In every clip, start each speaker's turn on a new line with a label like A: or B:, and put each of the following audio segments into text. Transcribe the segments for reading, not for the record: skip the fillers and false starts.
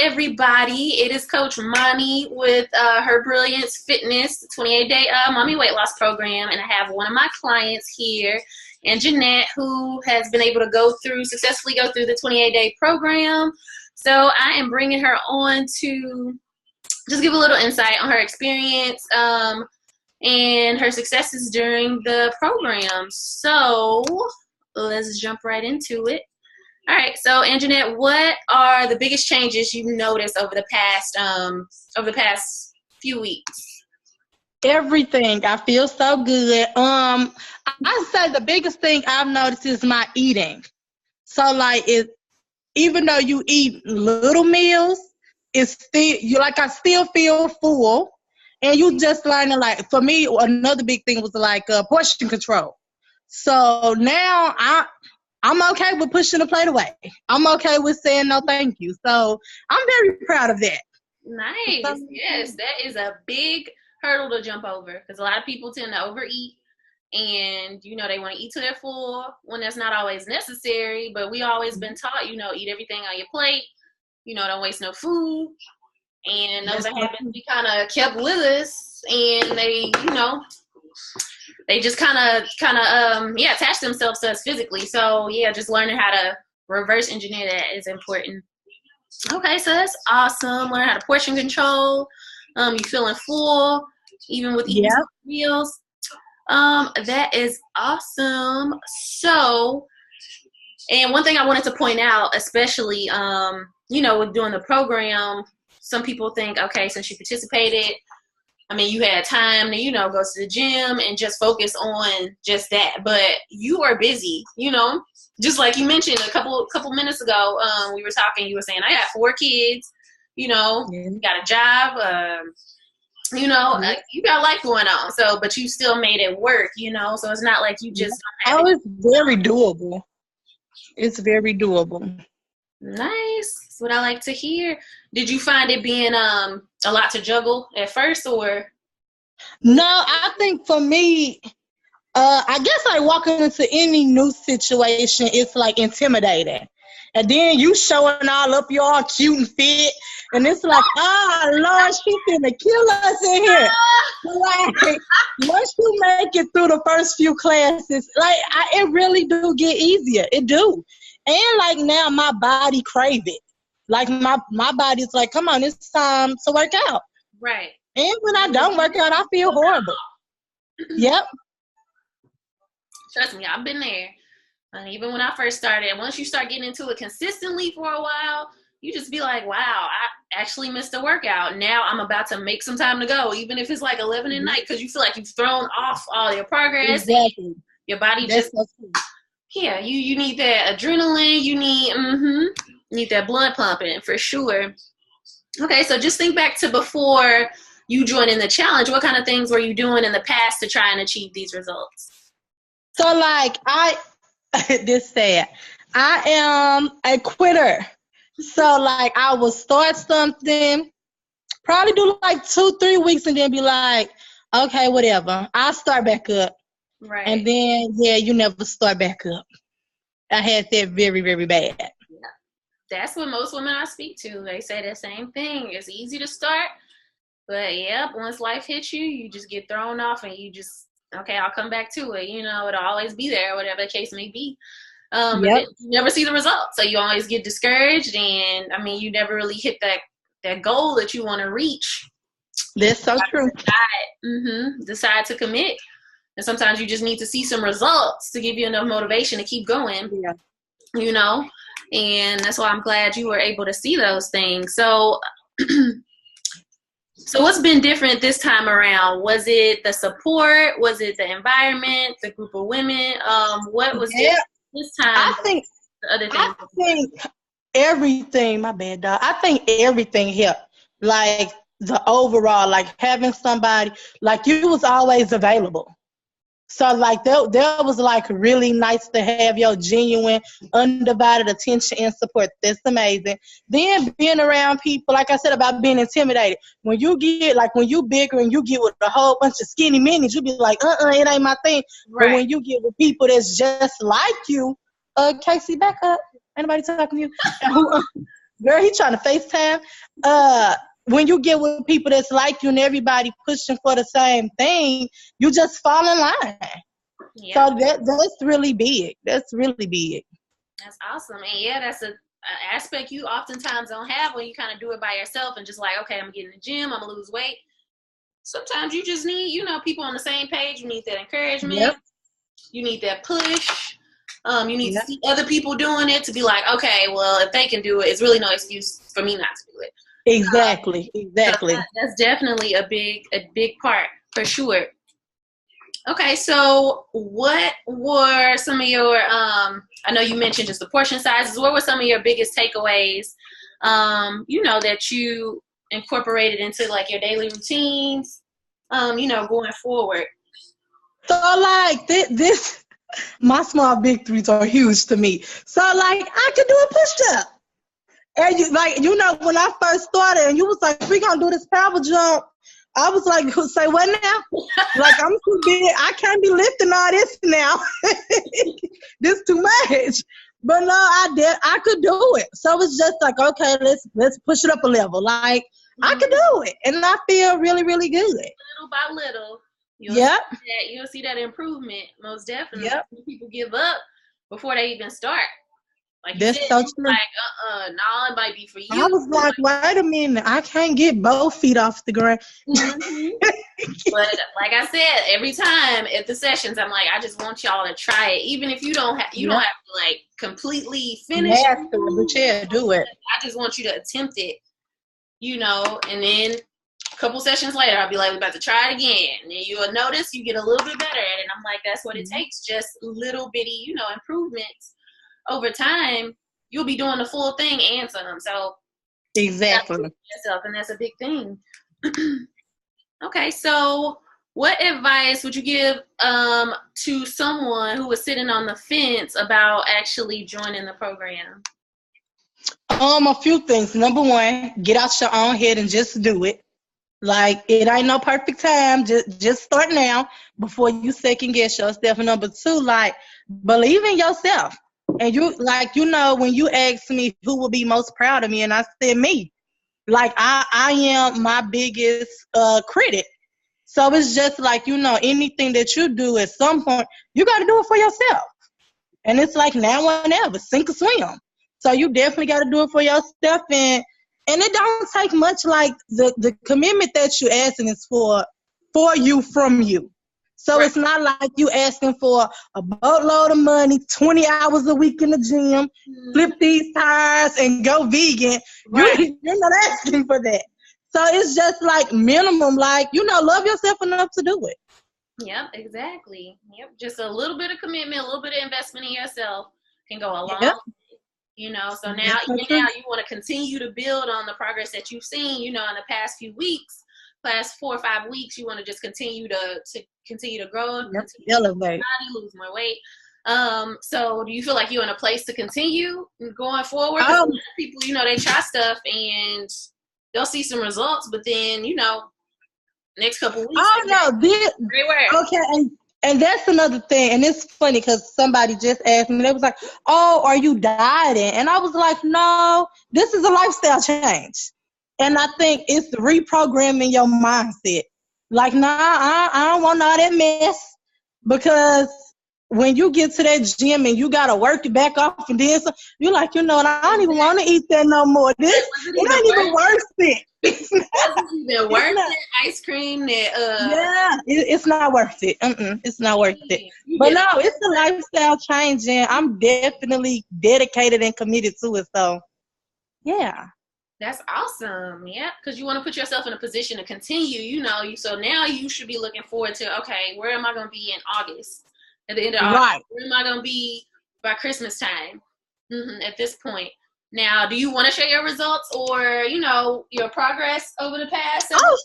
A: everybody. It is Coach Monty with her Brilliance Fitness 28-day mommy weight loss program, and I have one of my clients here, and Jeanette, who has been able to successfully go through the 28-day program. So I am bringing her on to just give a little insight on her experience and her successes during the program. So let's jump right into it. All right, so Anjanette, what are the biggest changes you've noticed over the past few weeks?
B: Everything. I feel so good. I say the biggest thing I've noticed is my eating. So like even though you eat little meals, it's still I still feel full, and you just learning, like, for me, another big thing was like portion control. So now I'm okay with pushing the plate away. I'm okay with saying no thank you. So I'm very proud of that.
A: Nice. Yes, that is a big hurdle to jump over, because a lot of people tend to overeat, and they want to eat till they're full when that's not always necessary. But we always been taught, eat everything on your plate, don't waste no food. And those are habits we kind of kept with us, and they just kind of attach themselves to us physically. So yeah, just learning how to reverse engineer that is important. Okay, so that's awesome. Learn how to portion control. You feeling full even with eating meals. That is awesome. So, and one thing I wanted to point out, especially with doing the program, some people think, okay, since you participated, you had time to, go to the gym and just focus on just that. But you are busy, just like you mentioned a couple minutes ago. We were talking, you were saying, I got 4 kids, you got a job, you got life going on. So, but you still made it work, so it's not like you just don't have
B: it's very doable. It's very doable.
A: Nice. That's what I like to hear. Did you find it being a lot to juggle at first, or?
B: No, I think for me, I guess like walking into any new situation, it's like intimidating. And then you showing all up, you're all cute and fit, and it's like, Lord, she's gonna kill us in here. Like, once you make it through the first few classes, like, it really do get easier. It do. And like now my body crave it. Like my body's like, come on, it's time to work out.
A: Right.
B: And when I don't work out, I feel horrible. Yep.
A: Trust me, I've been there. And even when I first started, once you start getting into it consistently for a while, you just be like, wow, I actually missed a workout. Now I'm about to make some time to go, even if it's like 11 at night, because you feel like you've thrown off all your progress.
B: Exactly.
A: Your body
B: That's
A: just, yeah, you need that adrenaline. You need that blood pumping for sure. Okay, so just think back to before you joined in the challenge. What kind of things were you doing in the past to try and achieve these results?
B: So like this sad. I am a quitter. So like I will start something, probably do like 2-3 weeks, and then be like, okay, whatever. I'll start back up.
A: Right.
B: And then you never start back up. I had that very, very bad.
A: Yeah. That's what most women I speak to. They say the same thing. It's easy to start, but once life hits you, you just get thrown off, and you just, okay, I'll come back to it. It'll always be there, whatever the case may be. But you never see the results, so you always get discouraged, and you never really hit that goal that you want to reach.
B: That's so true.
A: Decide to commit, and sometimes you just need to see some results to give you enough motivation to keep going.
B: Yeah.
A: And that's why I'm glad you were able to see those things. So. So what's been different this time around? Was it the support? Was it the environment, the group of women? What was different this time?
B: I think everything, my bad dog. I think everything helped. Like the overall, like having somebody, like you was always available. So like that was like really nice to have your genuine, undivided attention and support. That's amazing. Then being around people, like I said about being intimidated. When you bigger and you get with a whole bunch of skinny minis, you be like, it ain't my thing. Right. But when you get with people that's just like you, Casey, back up. Ain't nobody talking to you. girl, he trying to FaceTime. When you get with people that's like you and everybody pushing for the same thing, you just fall in line. Yep. So that's really big. That's really big.
A: That's awesome. And yeah, that's an aspect you oftentimes don't have when you kind of do it by yourself and just like, okay, I'm getting in the gym, I'm gonna lose weight. Sometimes you just need, people on the same page. You need that encouragement. Yep. You need that push. You need to see other people doing it to be like, okay, well, if they can do it, it's really no excuse for me not to do it.
B: Exactly.
A: So that's definitely a big part for sure. Okay, so what were some of your, I know you mentioned just the portion sizes. What were some of your biggest takeaways, that you incorporated into like your daily routines, going forward?
B: So like this, my small victories are huge to me. So like I could do a push-up. And when I first started and you was like, we gonna do this power jump, I was like, say what now? Like I'm too big, I can't be lifting all this now. This too much. But no, I could do it. So it's just like, okay, let's push it up a level. Like I could do it. And I feel really, really good.
A: Little by little. You'll see that improvement, most definitely. Yep. People give up before they even start. Like
B: that's so true.
A: Like, nah, it might be for you.
B: I was like, wait a minute, I can't get both feet off the ground.
A: Mm-hmm. But like I said, every time at the sessions, I'm like, I just want y'all to try it, even if you don't have to like completely finish.
B: Do it.
A: I just want you to attempt it, and then a couple sessions later, I'll be like, we're about to try it again. And then you'll notice you get a little bit better at it. And I'm like, that's what it takes, just little bitty, improvements. Over time, you'll be doing the full thing and some. So
B: exactly,
A: yourself, and that's a big thing. Okay, so what advice would you give to someone who was sitting on the fence about actually joining the program?
B: A few things. Number one, get out your own head and just do it. Like it ain't no perfect time. Just start now before you second guess yourself. And number two, like believe in yourself. And you when you asked me who will be most proud of me, and I said me. Like I am my biggest critic. So it's just like, anything that you do at some point, you got to do it for yourself. And it's like now or never, sink or swim. So you definitely got to do it for yourself. And it don't take much. Like the commitment that you're asking is for you, from you. So It's not like you asking for a boatload of money, 20 hours a week in the gym, flip these tires and go vegan. Right. You're not asking for that. So it's just like minimum, like, love yourself enough to do it.
A: Yep, exactly. Yep, just a little bit of commitment, a little bit of investment in yourself can go a long way. So now you want to continue to build on the progress that you've seen, in the past few weeks. Past 4 or 5 weeks, you want to just continue to grow,
B: elevate,
A: lose more weight. So do you feel like you're in a place to continue going forward? People, they try stuff and they'll see some results, but then, next couple weeks.
B: Oh no, okay, and that's another thing, and it's funny because somebody just asked me. They was like, "Oh, are you dieting?" And I was like, "No, this is a lifestyle change." And I think it's reprogramming your mindset. Like, nah, I don't want all that mess. Because when you get to that gym and you got to work it back off and then you're like, I don't even want to eat that no more. It ain't even worth it.
A: It's even worth it. Ice cream.
B: It's not worth it. It's not worth it. But no, it's a lifestyle change, and I'm definitely dedicated and committed to it. So, yeah.
A: That's awesome. Yeah, because you want to put yourself in a position to continue, so now you should be looking forward to, okay, where am I going to be in August? At the end of August? Where am I going to be by Christmas time? At this point. Now, do you want to share your results or, your progress over the past?
B: Oh,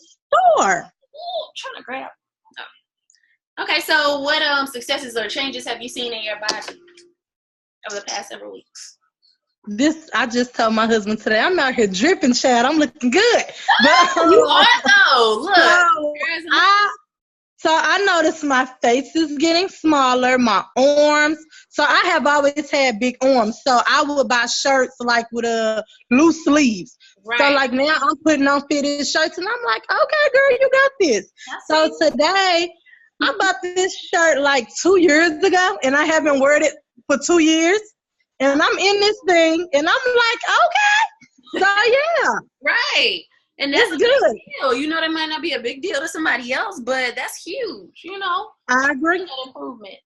B: sure.
A: Oh, I'm trying to grab. Oh. Okay, so what successes or changes have you seen in your body over the past several weeks?
B: I just told my husband today, I'm out here dripping, Chad. I'm looking good.
A: But, you are though. Look.
B: So I noticed my face is getting smaller, my arms. So I have always had big arms. So I would buy shirts like with loose sleeves.
A: Right.
B: So like now I'm putting on fitted shirts and I'm like, okay, girl, you got this. So today I bought this shirt like 2 years ago and I haven't worn it for 2 years. And I'm in this thing and I'm like, okay. So yeah.
A: Right. And that's
B: good.
A: Deal. You know, that might not be a big deal to somebody else, but that's huge, you know.
B: I agree.
A: That improvement.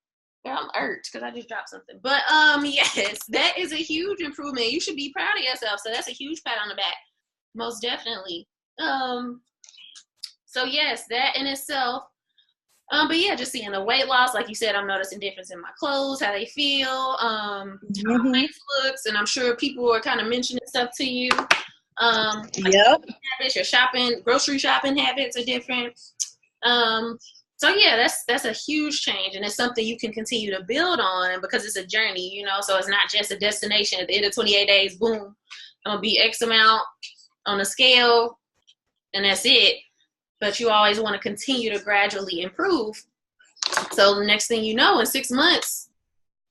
A: Girl, I'm irked because I just dropped something. But yes, that is a huge improvement. You should be proud of yourself. So that's a huge pat on the back. Most definitely. So yes, that in itself. But yeah, just seeing the weight loss, like you said, I'm noticing difference in my clothes, how they feel, how my face looks, and I'm sure people are kind of mentioning stuff to you. Habits, your shopping, grocery shopping habits are different. So yeah, that's a huge change, and it's something you can continue to build on because it's a journey, you know. So it's not just a destination at the end of 28 days. Boom, I'm gonna be X amount on the scale, and that's it. But you always want to continue to gradually improve. So the next thing you know, in 6 months,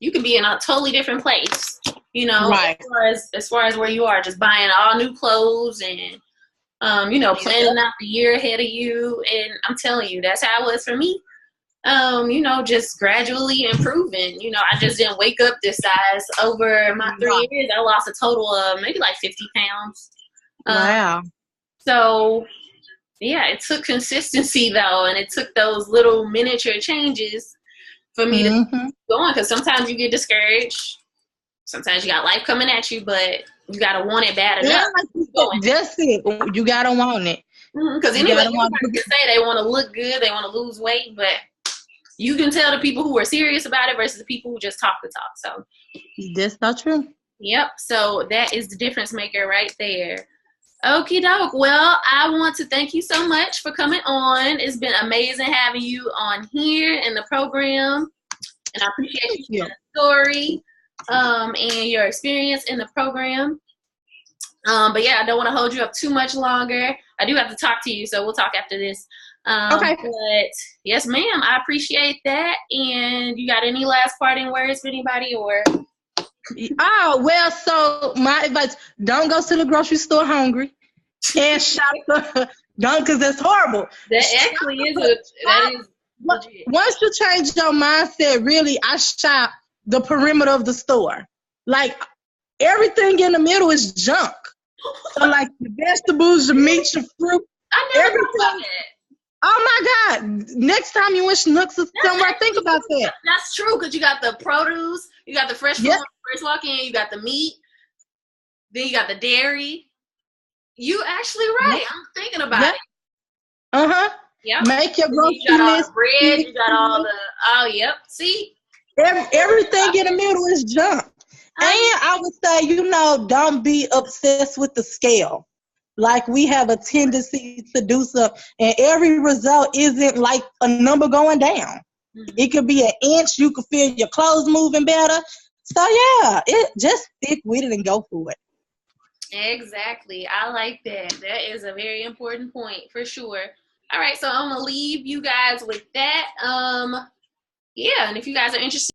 A: you can be in a totally different place. You know,
B: right.
A: as far as where you are, just buying all new clothes and, you know, planning out the year ahead of you. And I'm telling you, that's how it was for me. You know, just gradually improving. You know, I just didn't wake up this size. Over my 3 years, I lost a total of maybe like 50 pounds.
B: Wow.
A: So, yeah, it took consistency, though, and it took those little miniature changes for me to keep going, because sometimes you get discouraged. Sometimes you got life coming at you, but you gotta want it bad enough.
B: That's it. You gotta want it.
A: Because anyway, everybody can say they want to look good, they want to lose weight, but you can tell the people who are serious about it versus the people who just talk the talk. So
B: that's not true.
A: Yep. So that is the difference maker right there. Okie doke. Well, I want to thank you so much for coming on. It's been amazing having you on here in the program, and I appreciate your story. And your experience in the program. But yeah, I don't want to hold you up too much longer. I do have to talk to you, so we'll talk after this. Okay. But yes, ma'am, I appreciate that. And you got any last parting words for anybody, or?
B: Oh, well, so my advice, don't go to the grocery store hungry and shop. Don't, because that's horrible.
A: That actually is legit.
B: Once you change your mindset, really, I shop the perimeter of the store. Like, everything in the middle is junk. So, like, the vegetables, the meat, your fruit, everything. Oh, my God. Next time you in Schnucks or somewhere, think about that.
A: That's true, because you got the produce, you got the fresh fruit when you first walk in, you got the meat, then you got the dairy. You actually right. I'm thinking about it.
B: Uh-huh.
A: Yeah.
B: Make your grocery list.
A: You got all the bread, you got all the, see?
B: Everything in the middle is junk. And I would say, you know, don't be obsessed with the scale. Like, we have a tendency to do so, and every result isn't like a number going down. It could be an inch. You could feel your clothes moving better. So, yeah, just stick with it and go for it.
A: Exactly. I like that. That is a very important point, for sure. All right, so I'm going to leave you guys with that. Yeah, and if you guys are interested